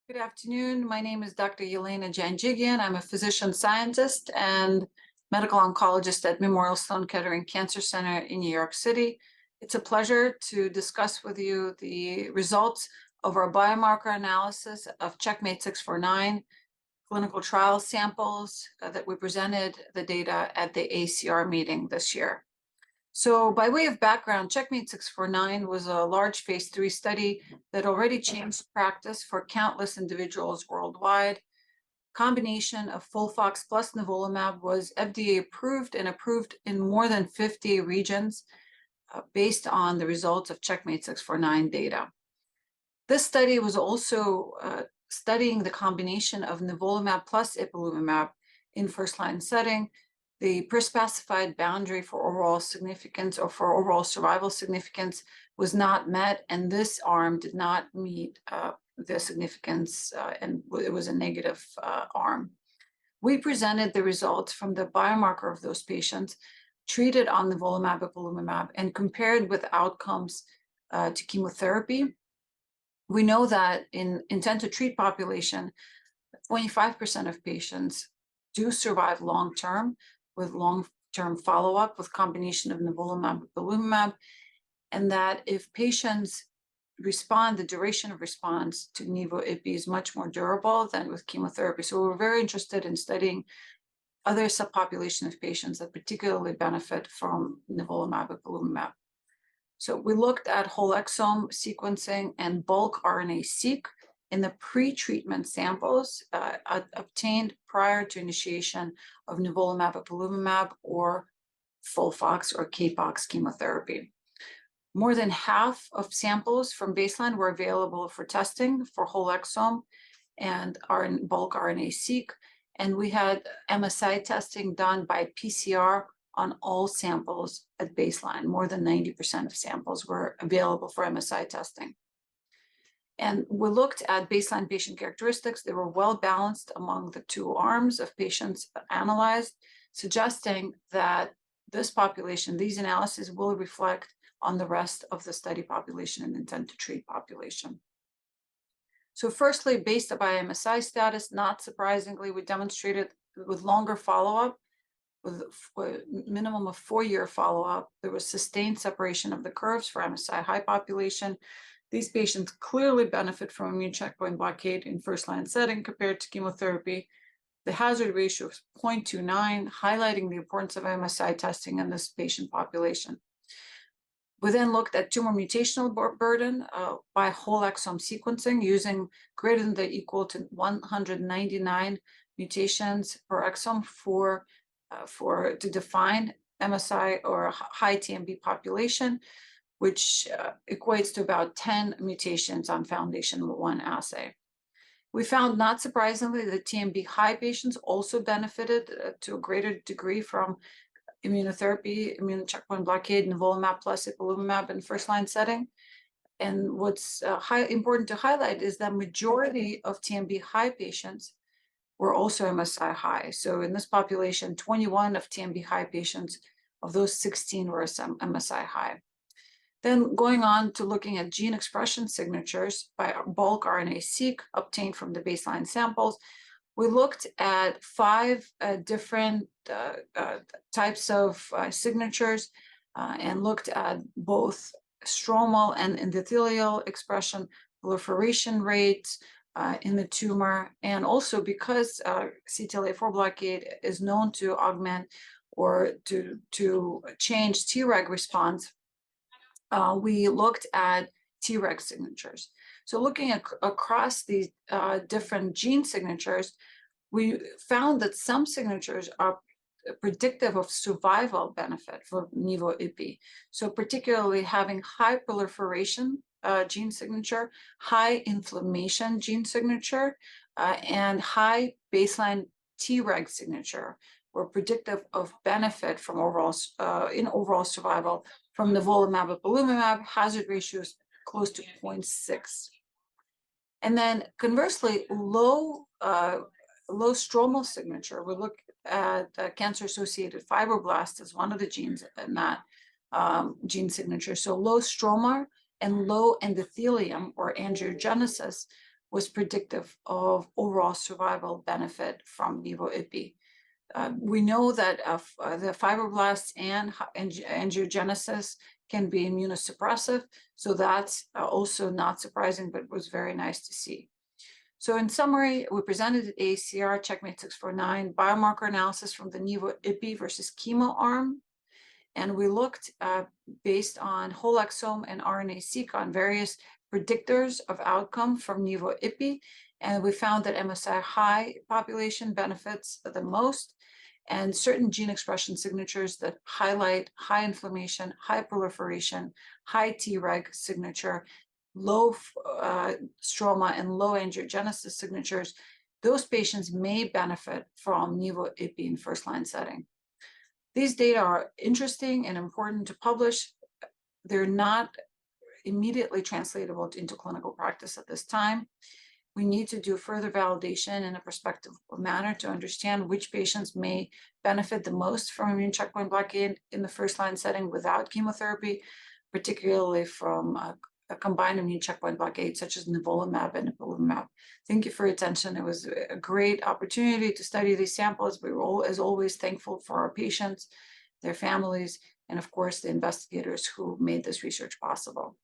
Good afternoon. My name is Dr. Yelena Janjigian. I'm a physician scientist and medical oncologist at Memorial Sloan Kettering Cancer Center in New York City. It's a pleasure to discuss with you the results of our biomarker analysis of CheckMate 649 clinical trial samples that we presented the data at the ACR meeting this year. So by way of background, CheckMate 649 was a large phase 3 study that already changed practice for countless individuals worldwide. Combination of FOLFOX plus nivolumab was FDA approved and approved in more than 50 regions based on the results of CheckMate 649 data. This study was also studying the combination of nivolumab plus ipilimumab in first-line setting. The prespecified boundary for overall significance or for overall survival significance was not met, and this arm did not meet the significance, and it was a negative arm. We presented the results from the biomarker of those patients treated on nivolumab ipilimumab and compared with outcomes to chemotherapy. We know that in intent to treat population, 25% of patients do survive long-term with long-term follow-up with combination of nivolumab ipilimumab, and that if patients respond, the duration of response to NIVO IPI is much more durable than with chemotherapy. So we're very interested in studying other subpopulation of patients that particularly benefit from nivolumab ipilimumab. So we looked at whole exome sequencing and bulk RNA-seq in the pre-treatment samples obtained prior to initiation of nivolumab ipilimumab or FOLFOX or CAPOX chemotherapy. More than half of samples from baseline were available for testing for whole exome and bulk RNA-seq, and we had MSI testing done by PCR on all samples at baseline. More than 90% of samples were available for MSI testing. And we looked at baseline patient characteristics. They were well balanced among the two arms of patients analyzed, suggesting that this population, these analyses will reflect on the rest of the study population and intent to treat population. So firstly, based on MSI status, not surprisingly, we demonstrated with longer follow-up, with a minimum of 4-year follow-up, there was sustained separation of the curves for MSI high population. These patients clearly benefit from immune checkpoint blockade in first-line setting compared to chemotherapy. The hazard ratio is 0.29, highlighting the importance of MSI testing in this patient population. We then looked at tumor mutational burden by whole exome sequencing using greater than or equal to 199 mutations per exome to define MSI or high TMB population, which equates to about 10 mutations on FoundationOne assay. We found, not surprisingly, that TMB high patients also benefited to a greater degree from immunotherapy, immune checkpoint blockade, nivolumab plus ipilimumab in first-line setting. And what's important to highlight is that majority of TMB high patients were also MSI high. So in this population, 21 of TMB high patients, of those 16 were MSI high. Then going on to looking at gene expression signatures by bulk RNA-seq obtained from the baseline samples, we looked at 5 different types of signatures and looked at both stromal and endothelial expression, proliferation rates in the tumor, and also because CTLA-4 blockade is known to augment or to change Treg response, we looked at Treg signatures. So looking at across these different gene signatures, we found that some signatures are predictive of survival benefit for NIVO IPI. So particularly having high proliferation gene signature, high inflammation gene signature, and high baseline Treg signature were predictive of benefit from overall survival from nivolumab ipilimumab, hazard ratios close to 0.6. And then conversely, low stromal signature, we look at cancer-associated fibroblasts as one of the genes in that gene signature. So low stroma and low endothelium or angiogenesis was predictive of overall survival benefit from NIVO IPI. We know that the fibroblasts and angiogenesis can be immunosuppressive, so that's also not surprising, but was very nice to see. So in summary, we presented at AACR CheckMate 649 biomarker analysis from the NIVO IPI versus chemo arm. And we looked based on whole exome and RNA-seq on various predictors of outcome from NIVO IPI. And we found that MSI high population benefits the most, and certain gene expression signatures that highlight high inflammation, high proliferation, high Treg signature, low stroma and low angiogenesis signatures, those patients may benefit from NIVO IPI in first-line setting. These data are interesting and important to publish. They're not immediately translatable into clinical practice at this time. We need to do further validation in a prospective manner to understand which patients may benefit the most from immune checkpoint blockade in the first-line setting without chemotherapy, particularly from a combined immune checkpoint blockade such as nivolumab and ipilimumab. Thank you for your attention. It was a great opportunity to study these samples. We were all, as always, thankful for our patients, their families, and of course, the investigators who made this research possible.